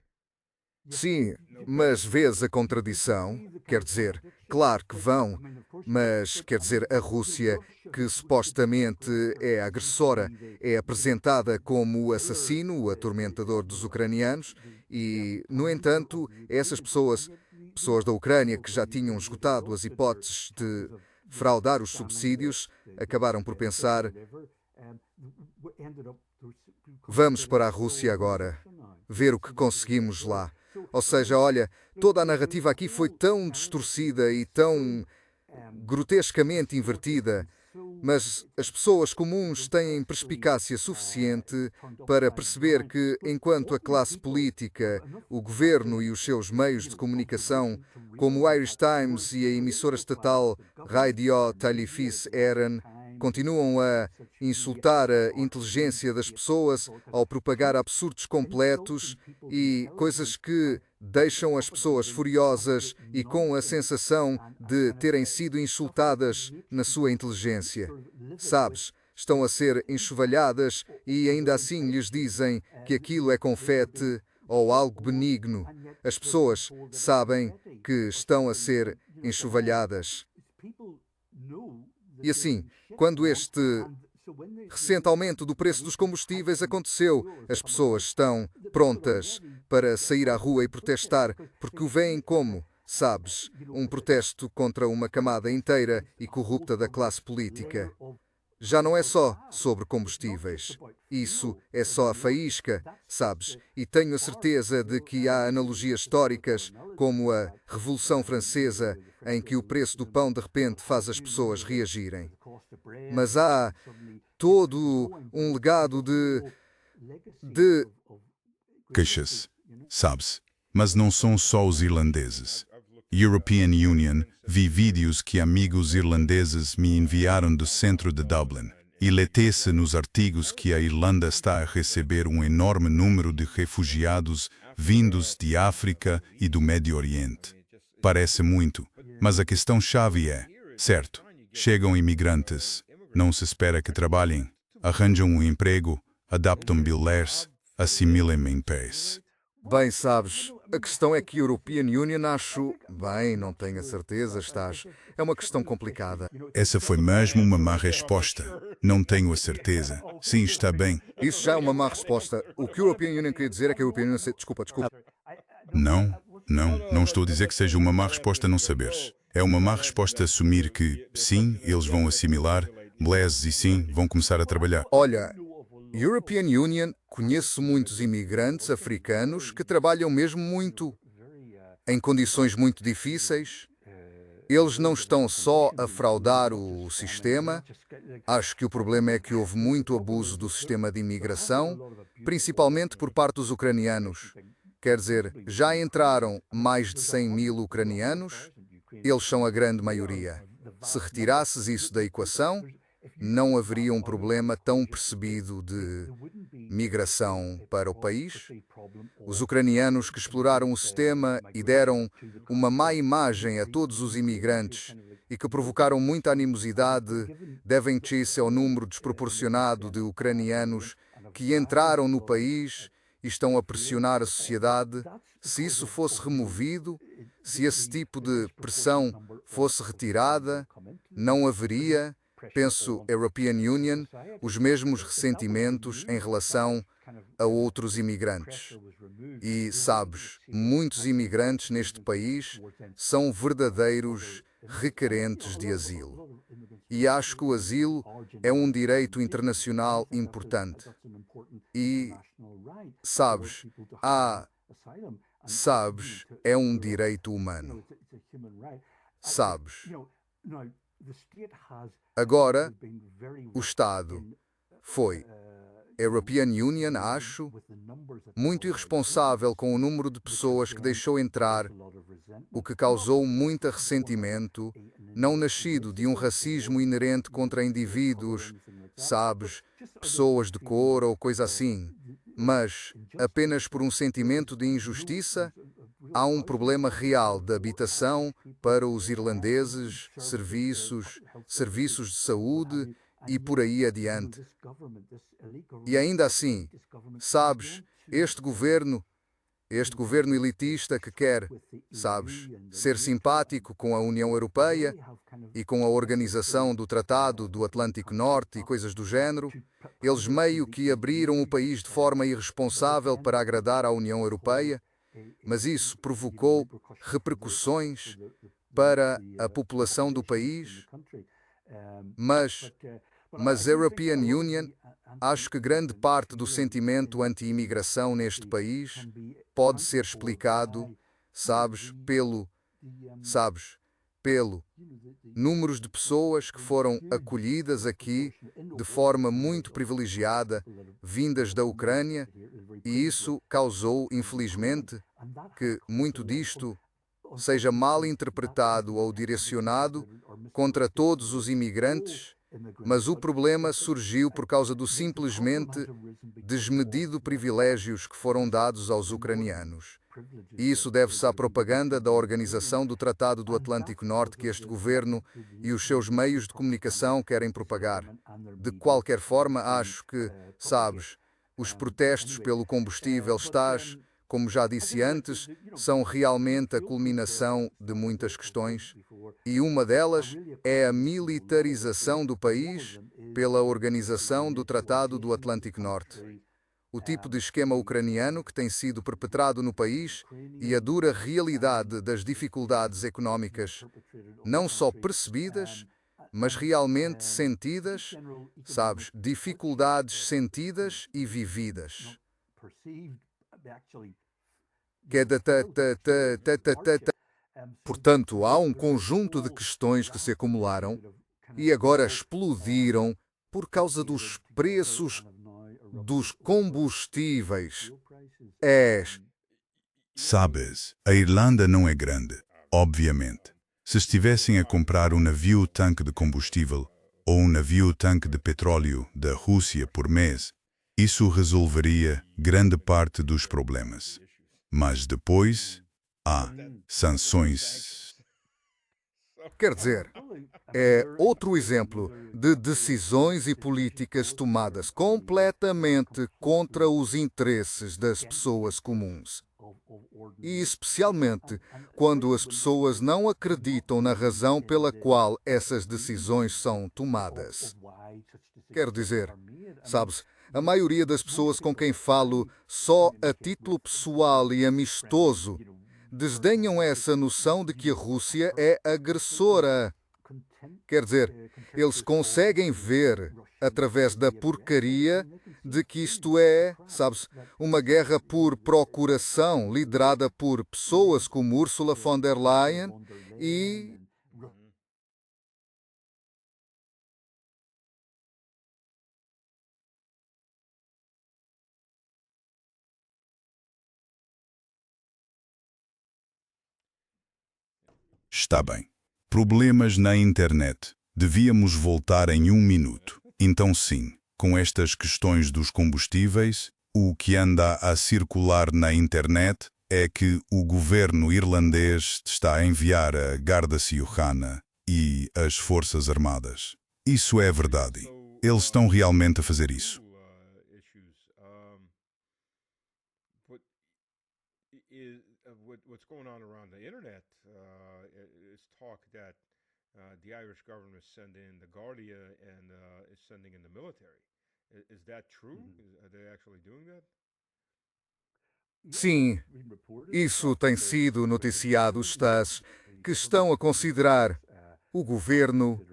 Sim, mas vês a contradição? Quer dizer, claro que vão, mas quer dizer, a Rússia, que supostamente é agressora, é apresentada como o assassino, o atormentador dos ucranianos, e, no entanto, essas pessoas da Ucrânia que já tinham esgotado as hipóteses de fraudar os subsídios, acabaram por pensar: vamos para a Rússia agora, ver o que conseguimos lá. Ou seja, olha, toda a narrativa aqui foi tão distorcida e tão grotescamente invertida, mas as pessoas comuns têm perspicácia suficiente para perceber que, enquanto a classe política, o governo e os seus meios de comunicação, como o Irish Times e a emissora estatal Radio Telefís Éireann, continuam a insultar a inteligência das pessoas ao propagar absurdos completos e coisas que deixam as pessoas furiosas e com a sensação de terem sido insultadas na sua inteligência. Sabes, estão a ser enxovalhadas e ainda assim lhes dizem que aquilo é confete ou algo benigno. As pessoas sabem que estão a ser enxovalhadas. E assim, quando este recente aumento do preço dos combustíveis aconteceu, as pessoas estão prontas para sair à rua e protestar, porque o veem como, sabes, um protesto contra uma camada inteira e corrupta da classe política. Já não é só sobre combustíveis. Isso é só a faísca, sabes? E tenho a certeza de que há analogias históricas, como a Revolução Francesa, em que o preço do pão de repente faz as pessoas reagirem. Mas há todo um legado de Queixas, sabes? Mas não são só os irlandeses. European Union, vi vídeos que amigos irlandeses me enviaram do centro de Dublin e lê-se nos artigos que a Irlanda está a receber um enorme número de refugiados vindos de África e do Médio Oriente. Parece muito, mas a questão-chave é, certo, chegam imigrantes, não se espera que trabalhem, arranjam um emprego, adaptam bilhões, assimilem em paz. Bem, sabes, a questão é que a European Union acho... Bem, não tenho a certeza, estás... É uma questão complicada. Essa foi mesmo uma má resposta. Não tenho a certeza. Sim, está bem. Isso já é uma má resposta. O que a European Union queria dizer é que a European Union... Desculpa. Não estou a dizer que seja uma má resposta não saberes. É uma má resposta assumir que, sim, eles vão assimilar, Blaze e sim, vão começar a trabalhar. Olha, European Union, conheço muitos imigrantes africanos que trabalham mesmo muito, em condições muito difíceis. Eles não estão só a fraudar o sistema. Acho que o problema é que houve muito abuso do sistema de imigração, principalmente por parte dos ucranianos. Quer dizer, já entraram mais de 100.000 ucranianos, eles são a grande maioria. Se retirasses isso da equação, não haveria um problema tão percebido de migração para o país. Os ucranianos que exploraram o sistema e deram uma má imagem a todos os imigrantes e que provocaram muita animosidade devem-se ao número desproporcionado de ucranianos que entraram no país e estão a pressionar a sociedade. Se isso fosse removido, se esse tipo de pressão fosse retirada, não haveria, penso, European Union, os mesmos ressentimentos em relação a outros imigrantes. E, sabes, muitos imigrantes neste país são verdadeiros requerentes de asilo. E acho que o asilo é um direito internacional importante. E, sabes, é um direito humano. Sabes? Agora, o Estado foi, European Union, acho, muito irresponsável com o número de pessoas que deixou entrar, o que causou muito ressentimento, não nascido de um racismo inerente contra indivíduos, sabes, pessoas de cor ou coisa assim, mas apenas por um sentimento de injustiça. Há um problema real de habitação para os irlandeses, serviços de saúde e por aí adiante. E ainda assim, sabes, este governo elitista que quer, sabes, ser simpático com a União Europeia e com a organização do Tratado do Atlântico Norte e coisas do género, eles meio que abriram o país de forma irresponsável para agradar à União Europeia, mas isso provocou repercussões para a população do país. Mas European Union, acho que grande parte do sentimento anti-imigração neste país pode ser explicado, pelo números de pessoas que foram acolhidas aqui de forma muito privilegiada, vindas da Ucrânia, e isso causou, infelizmente, que muito disto seja mal interpretado ou direcionado contra todos os imigrantes, mas o problema surgiu por causa do simplesmente desmedido privilégios que foram dados aos ucranianos. E isso deve-se à propaganda da Organização do Tratado do Atlântico Norte que este governo e os seus meios de comunicação querem propagar. De qualquer forma, acho que, os protestos pelo combustível, como já disse antes, são realmente a culminação de muitas questões, e uma delas é a militarização do país pela Organização do Tratado do Atlântico Norte. O tipo de esquema ucraniano que tem sido perpetrado no país e a dura realidade das dificuldades económicas, não só percebidas, mas realmente sentidas, dificuldades sentidas e vividas. Portanto, há um conjunto de questões que se acumularam e agora explodiram por causa dos preços dos combustíveis. Sabes, a Irlanda não é grande, obviamente. Se estivessem a comprar um navio-tanque de combustível ou um navio-tanque de petróleo da Rússia por mês, isso resolveria grande parte dos problemas. Mas depois há sanções. Quer dizer, é outro exemplo de decisões e políticas tomadas completamente contra os interesses das pessoas comuns. E especialmente quando as pessoas não acreditam na razão pela qual essas decisões são tomadas. Quer dizer, a maioria das pessoas com quem falo só a título pessoal e amistoso desdenham essa noção de que a Rússia é agressora. Quer dizer, eles conseguem ver, através da porcaria, de que isto é, sabes, uma guerra por procuração, liderada por pessoas como Ursula von der Leyen e... Está bem. Problemas na internet. Devíamos voltar em 1 minuto. Então sim, com estas questões dos combustíveis, o que anda a circular na internet é que o governo irlandês está a enviar a Garda Síochána e as Forças Armadas. Isso é verdade. Eles estão realmente a fazer isso. What's going on around the internet is talk that the Irish government is sending the Garda and is sending in the military. Is that true? Are they actually doing that? Sim, isso tem sido noticiado. Estás que estão a considerar o governo,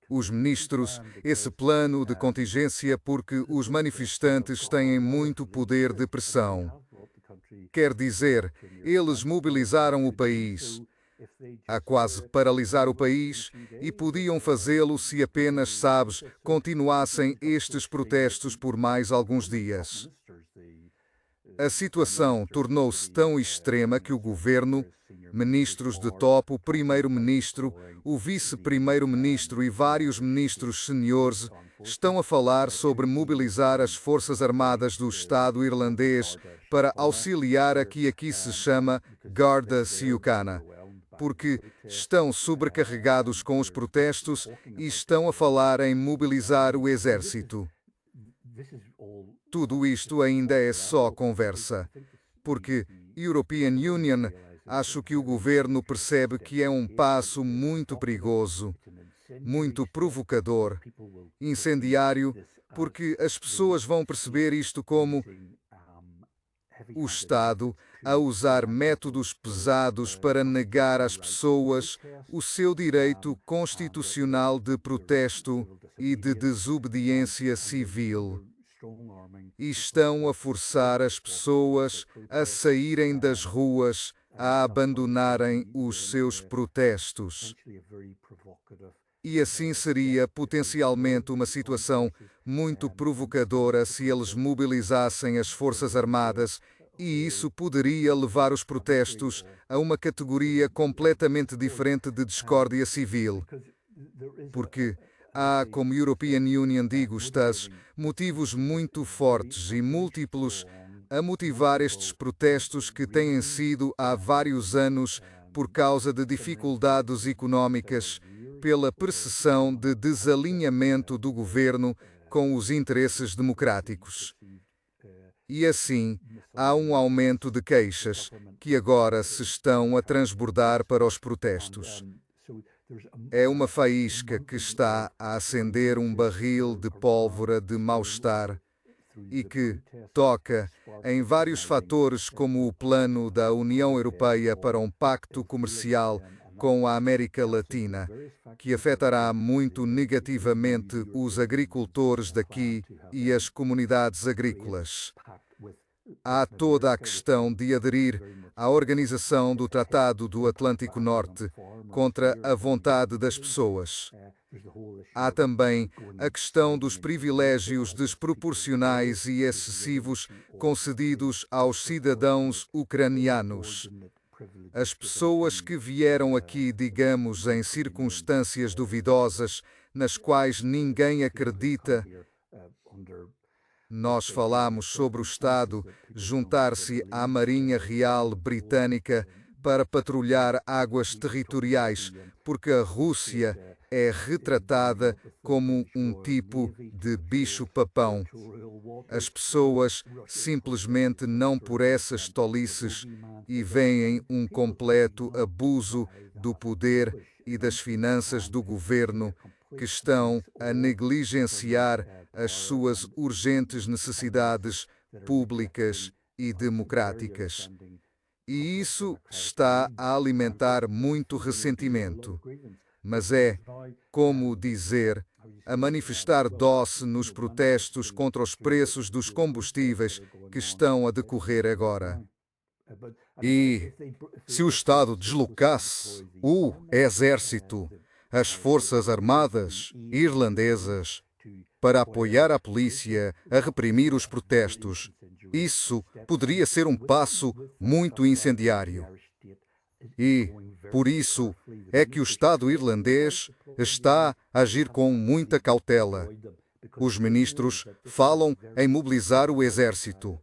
os ministros, esse plano de contingência porque os manifestantes têm muito poder de pressão. Quer dizer, eles mobilizaram o país, a quase paralisar o país, e podiam fazê-lo se apenas, sabes, continuassem estes protestos por mais alguns dias. A situação tornou-se tão extrema que o governo, ministros de topo, o primeiro-ministro, o vice-primeiro-ministro e vários ministros seniores estão a falar sobre mobilizar as Forças Armadas do Estado irlandês para auxiliar a que aqui se chama Garda Síochána, porque estão sobrecarregados com os protestos e estão a falar em mobilizar o exército. Tudo isto ainda é só conversa, porque European Union, acho que o governo percebe que é um passo muito perigoso, muito provocador, incendiário, porque as pessoas vão perceber isto como o Estado a usar métodos pesados para negar às pessoas o seu direito constitucional de protesto e de desobediência civil. E estão a forçar as pessoas a saírem das ruas, a abandonarem os seus protestos. E assim seria potencialmente uma situação muito provocadora se eles mobilizassem as Forças Armadas, e isso poderia levar os protestos a uma categoria completamente diferente de discórdia civil. Porque há, como European Union digo, estás, motivos muito fortes e múltiplos a motivar estes protestos que têm sido há vários anos por causa de dificuldades económicas, pela percepção de desalinhamento do governo com os interesses democráticos. E assim, há um aumento de queixas que agora se estão a transbordar para os protestos. É uma faísca que está a acender um barril de pólvora de mal-estar e que toca em vários fatores como o plano da União Europeia para um pacto comercial com a América Latina, que afetará muito negativamente os agricultores daqui e as comunidades agrícolas. Há toda a questão de aderir à Organização do Tratado do Atlântico Norte contra a vontade das pessoas. Há também a questão dos privilégios desproporcionais e excessivos concedidos aos cidadãos ucranianos. As pessoas que vieram aqui, digamos, em circunstâncias duvidosas, nas quais ninguém acredita. Nós falamos sobre o Estado juntar-se à Marinha Real Britânica para patrulhar águas territoriais, porque a Rússia é retratada como um tipo de bicho-papão. As pessoas simplesmente não por essas tolices e veem um completo abuso do poder e das finanças do governo que estão a negligenciar as suas urgentes necessidades públicas e democráticas. E isso está a alimentar muito ressentimento. mas é, como dizer, a manifestar dó-se nos protestos contra os preços dos combustíveis que estão a decorrer agora. E se o Estado deslocasse o exército, as forças armadas irlandesas, para apoiar a polícia a reprimir os protestos, isso poderia ser um passo muito incendiário. E, por isso, é que o Estado irlandês está a agir com muita cautela. Os ministros falam em mobilizar o exército,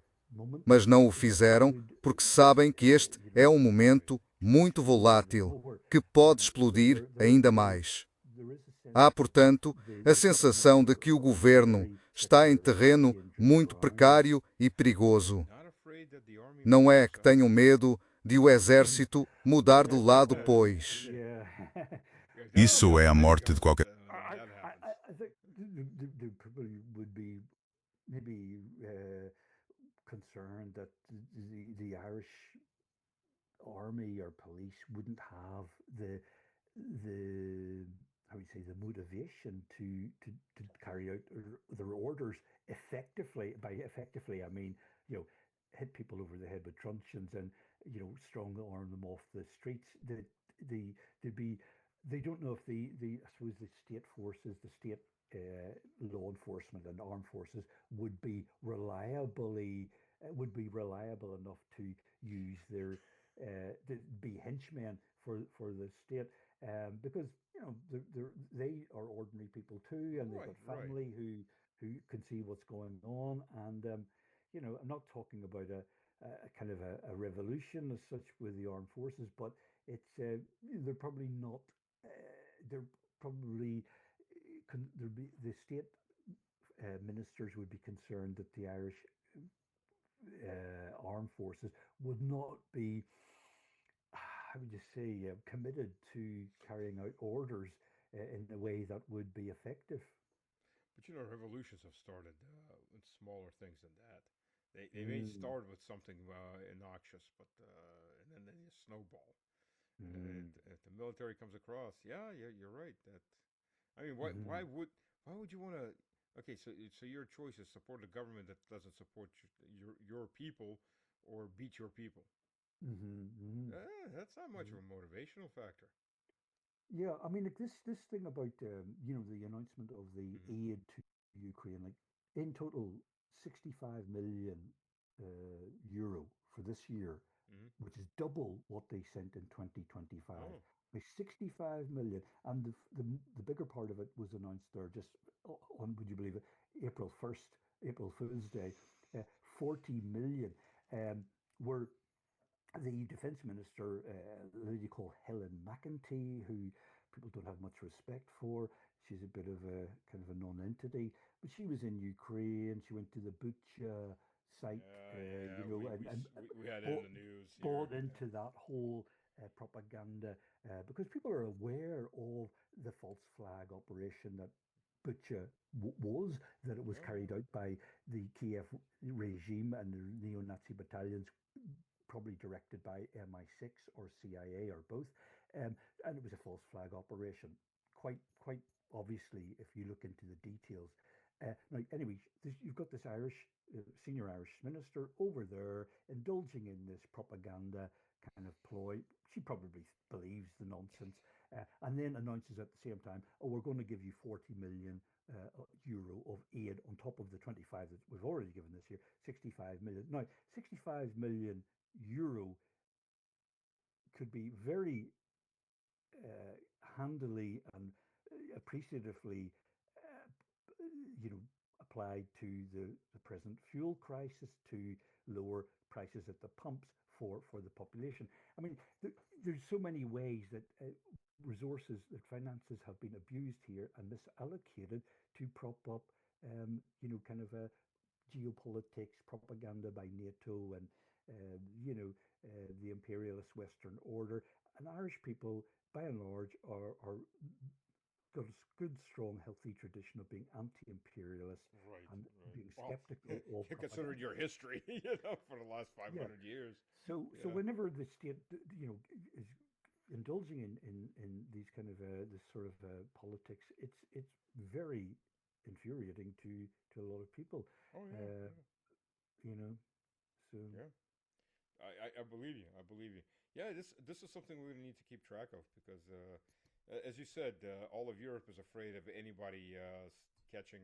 mas não o fizeram porque sabem que este é um momento muito volátil, que pode explodir ainda mais. Há, portanto, a sensação de que o governo está em terreno muito precário e perigoso. Não é que tenham medo de o exército mudar de lado, pois. Isso é a morte de qualquer... I think there probably would be maybe concerned that the Irish army or police wouldn't have the how would you say the motivation to carry out their orders effectively. By effectively, I mean, you know, hit people over the head with truncheons and, you know, strong arm them off the streets. They'd be they don't know if the I suppose the state forces, the state law enforcement and armed forces would be reliable enough to use their to be henchmen for the state, because you know they are ordinary people too, and they've got family who can see what's going on, and you know, I'm not talking about a kind of a revolution as such with the armed forces, but it's they're probably not. They're probably there'd be the state ministers would be concerned that the Irish armed forces would not be, how would you say, committed to carrying out orders in a way that would be effective. But you know, revolutions have started with smaller things than that. They may start with something innocuous, but and then they snowball. And if the military comes across, yeah, you're right. That I mean, why would you want to? Okay, so your choice is support a government that doesn't support your people or beat your people. That's not much of a motivational factor. Yeah, I mean, like this thing about you know, the announcement of the aid to Ukraine, like in total, 65 million euro for this year, which is double what they sent in 2025. Oh, By 65 million, and the bigger part of it was announced there just on, would you believe it, April 1st, April Fool's Day, 40 million, were the defence minister, a lady called Helen McEntee, who people don't have much respect for. She's a bit of a kind of a non-entity, but she was in Ukraine. She went to the Bucha site, yeah, you know, we had it in bought, the news here. bought into that whole propaganda, because people are aware of the false flag operation that Bucha was, that it was carried out by the Kiev regime and the neo-Nazi battalions, probably directed by MI6 or CIA or both, and it was a false flag operation. Quite obviously, if you look into the details. Now, anyway, you've got this Irish senior Irish minister over there indulging in this propaganda kind of ploy. She probably believes the nonsense, and then announces at the same time, "Oh, we're going to give you 40 million euro of aid on top of the 25 that we've already given this year, 65 million." Now, 65 million euro could be very handily and appreciatively, you know, applied to the present fuel crisis, to lower prices at the pumps for the population. I mean, there's so many ways that resources, that finances have been abused here and misallocated to prop up, you know, kind of a geopolitics propaganda by NATO and, you know, the imperialist Western order. And Irish people, by and large, are got a good, strong, healthy tradition of being anti-imperialist and being skeptical of considering your history, you know, for the last 500 years. So whenever the state, you know, is indulging in these kind of this sort of politics, it's very infuriating to a lot of people. Oh yeah, You know, so yeah. I believe you. I believe you. Yeah, this is something we're gonna need to keep track of because, as you said, all of Europe is afraid of anybody catching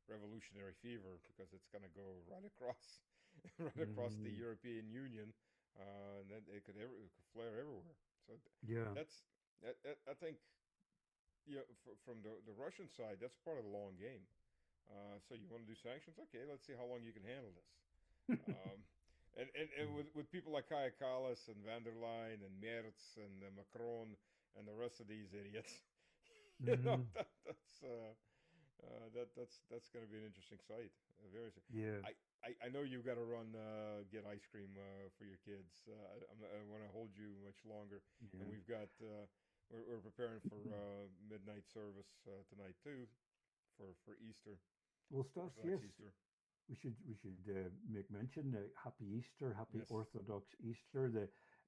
revolutionary fever because it's gonna go right across, right across the mm, European Union, and then it could flare everywhere. So yeah. that's I think, yeah, from the Russian side, that's part of the long game. So you want to do sanctions? Okay, let's see how long you can handle this. Um, and with people like Kaya Kallas and van der Leyen and Merz and Macron and the rest of these idiots, you know, Mm, that's going to be an interesting sight. yeah, I know you've got to run get ice cream for your kids. I want to hold you much longer, and yeah. we've got we're preparing for midnight service tonight too for Easter, Well, Stas, Orthodox yes, Easter. we should make mention Happy Easter, Happy Yes. Orthodox Easter.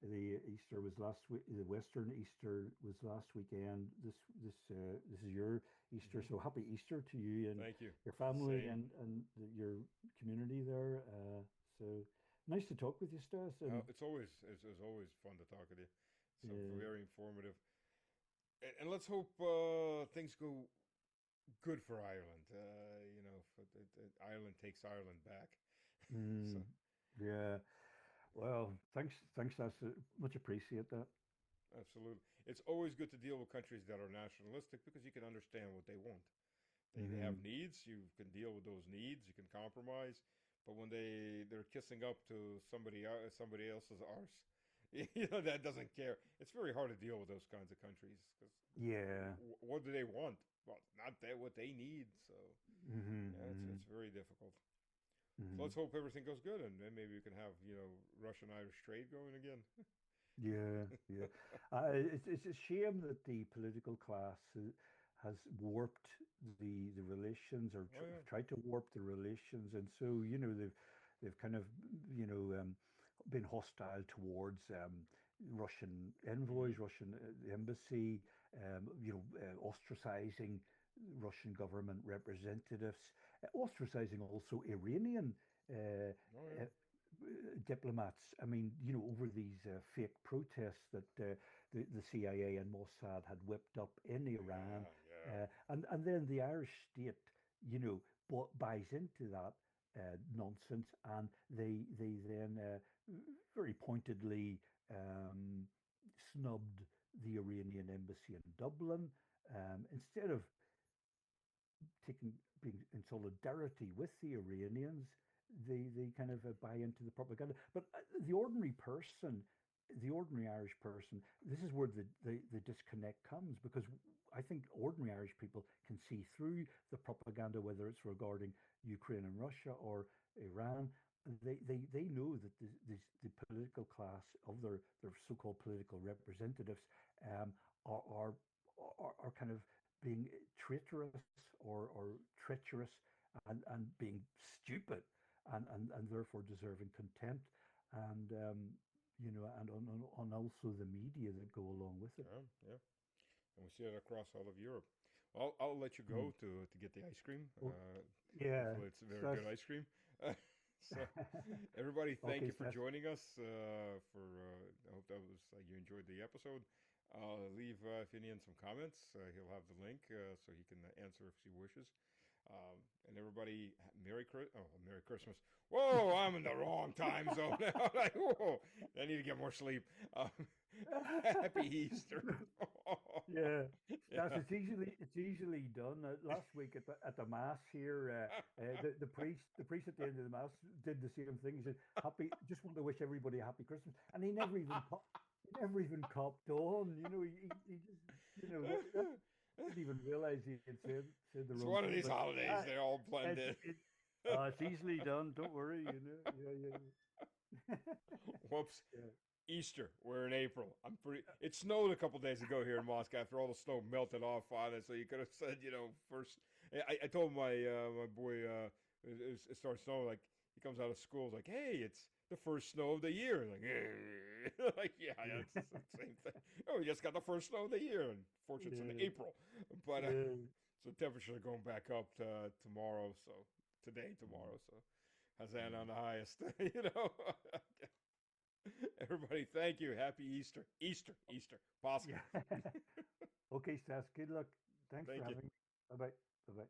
The Easter was last week. The Western Easter was last weekend. This is your Easter, Hmm. so Happy Easter to you and Thank you. your family Same. and your community there. So nice to talk with you, Stas. And It's always fun to talk with you. So uh, very informative. And let's hope things go good for Ireland. Ireland takes Ireland back. So mm, yeah, well, thanks, Stas. Much appreciate that. absolutely, it's always good to deal with countries that are nationalistic because you can understand what they want. They have Hmm. needs. You can deal with those needs. You can compromise. But when they're kissing up to somebody else's arse, that doesn't care. It's very hard to deal with those kinds of countries because Yeah. what do they want? Well, not that what they need. So yeah, Hmm. it's very difficult. So Hmm. let's hope everything goes good, and then maybe we can have Russian Irish trade going again. Yeah, yeah. It's a shame that the political class has warped the relations or Oh yeah. tried to warp the relations, and so they've kind of you know um, been hostile towards Russian Hmm. envoys, Russian embassy, ostracizing Russian government representatives, ostracizing also Iranian. Uh, Oh yeah. uh, Diplomats. I mean, over these fake protests that the CIA and Mossad had whipped up in Iran, Yeah. Yeah. and then the Irish state, you know, buys into that nonsense, and they then very pointedly um, snubbed the Iranian embassy in Dublin instead of taking being in solidarity with the Iranians, they kind of buy into the propaganda. But the ordinary Irish person, this is where the disconnect comes because I think ordinary Irish people can see through the propaganda, whether it's regarding Ukraine and Russia or Iran. They know that the political class of their so-called political representatives um, are, are are kind of being traitorous or treacherous and being stupid and therefore deserving contempt and and also the media that go along with it. Yeah. Yeah. And we see it across all of Europe. Well, I'll let you Mm. go to get the ice cream. Well, yeah, Hopefully, it's a very Stas. good ice cream. So, everybody, thank Okay, you for Stas. joining us. I hope that was you enjoyed the episode. I'll leave Finian some comments. He'll have the link so he can answer if he wishes. And everybody, Merry Christmas. Whoa, I'm in the wrong time zone now. Like, whoa, I need to get more sleep. Happy Easter. Yeah, Stas, Yeah. it's easily done. Last week at the mass here, the priest at the end of the mass did the same thing. He said, "Happy, just want to wish everybody a happy Christmas," and he never even copped on. He just that didn't even realize he had said the It's wrong one of thing. these But holidays, uh, they all blend it's in. it, it's easily done. Don't worry. Yeah, Whoops. yeah. Easter. We're in April. It snowed a couple days ago here in Moscow after all the snow melted off on it. So you could have said, first. I told my boy it started snowing like he comes out of school like, hey, it's the first snow of the year. Like, like yeah, it's the same thing. Oh, we just got the first snow of the year. And fortunately, it's in April. But so temperatures are going back up tomorrow. So today, tomorrow. So Hazan on the highest. Everybody, thank you. Happy Easter. Easter. Pascha. Okay, Stas. Good luck. Thanks for having me. Bye-bye. Bye-bye.